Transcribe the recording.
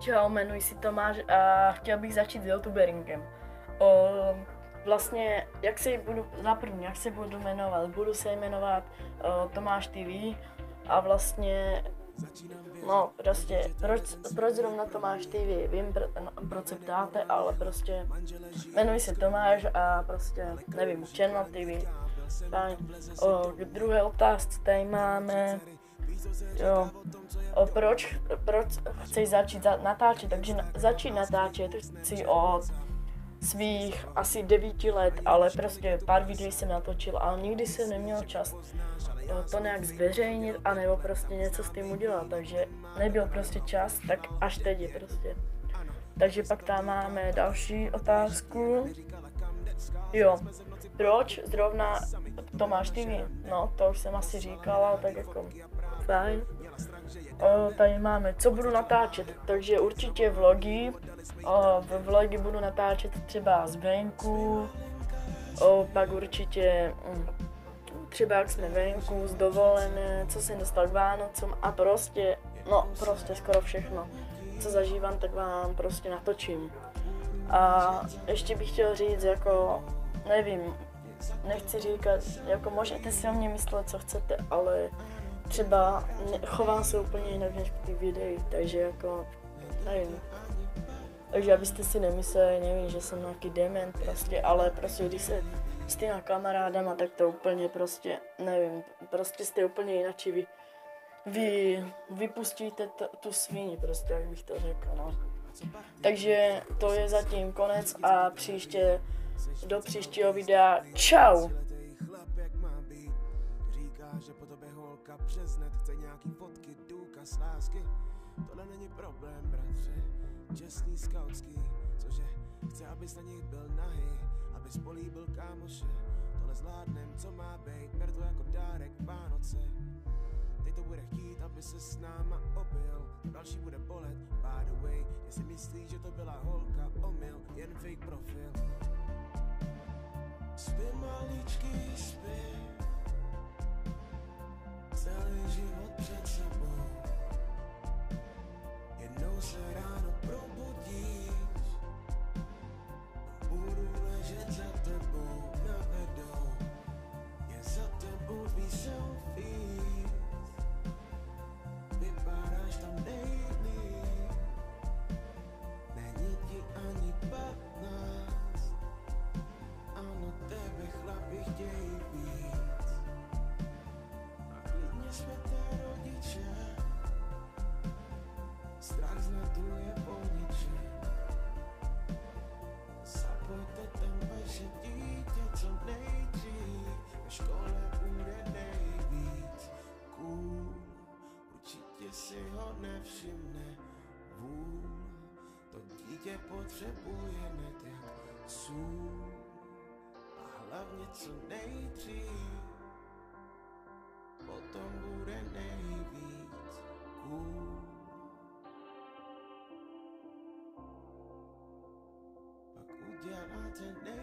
Čau, jmenuji si Tomáš a chtěl bych začít s youtuberingem. Vlastně, jak se budu jmenovat? Budu se jmenovat Tomáš TV a vlastně, no prostě, proč zrovna Tomáš TV? Vím, proč se ptáte, ale prostě jmenuji se Tomáš a prostě, nevím, Channel TV. Fajn. K druhé otázce tady máme, jo, proč chceš začít natáčet, takže začít natáčet chci od svých asi 9 let, ale prostě pár videí jsem natočil, ale nikdy jsem neměl čas to nějak zveřejnit, anebo prostě něco s tím udělat, takže nebyl prostě čas, tak až teď je prostě. Takže pak tam máme další otázku. Jo, proč zrovna Tomáš TV? No, to už jsem asi říkala, tak jako fajn. Tady máme, co budu natáčet, takže určitě vlogy. Vlogy budu natáčet třeba z venku, pak určitě třeba jak jsme venku, z dovolené, co jsem dostal k Vánocům a prostě, no prostě skoro všechno, co zažívám, tak vám prostě natočím. A ještě bych chtěl říct, jako, nevím, nechci říkat, jako můžete si o mě myslet, co chcete, ale třeba chovám se úplně jinak než v těch videích, takže jako, nevím. Takže abyste si nemysleli, nevím, že jsem nějaký dement prostě, ale prostě když se s těma kamarádama, tak to úplně prostě, nevím, prostě jste úplně jinači, vy vypustíte tu svíni prostě, jak bych to řekl, no. Takže to je zatím konec a do příštího videa, čau! Že po tobě holka přes net chce nějaký fotky, důkaz lásky. Tohle není problém, bratře, čestný skautský, cože chce, abys na nich byl nahý, abys políbil kámoše. Tohle zvládnem, co má bejt, ber to jako dárek Vánoce. Teď to bude chtít, aby se s náma opil, další bude bolet, by the way, jestli myslíš, že to byla holka, omyl, jen fake profil. Spí maličký, spí, celý život před sebou. Jednou se ráno probudíš, budu ležet za tebou na bedou, je za tebou tvý selfies, vypadáš tam nejlíp, není ti ani 15, ano, tebe chlapi chtějí víc. Světé rodiče, strach z netu je po ničem. Zapojte tam vaše dítě co nejdřív, ve škole bude nejvíc cool, určitě si ho nevšimne vůl. To dítě potřebuje net jak sůl a hlavně co nejdřív, potom bude nejvíc cool. Pak uděláte nejvíc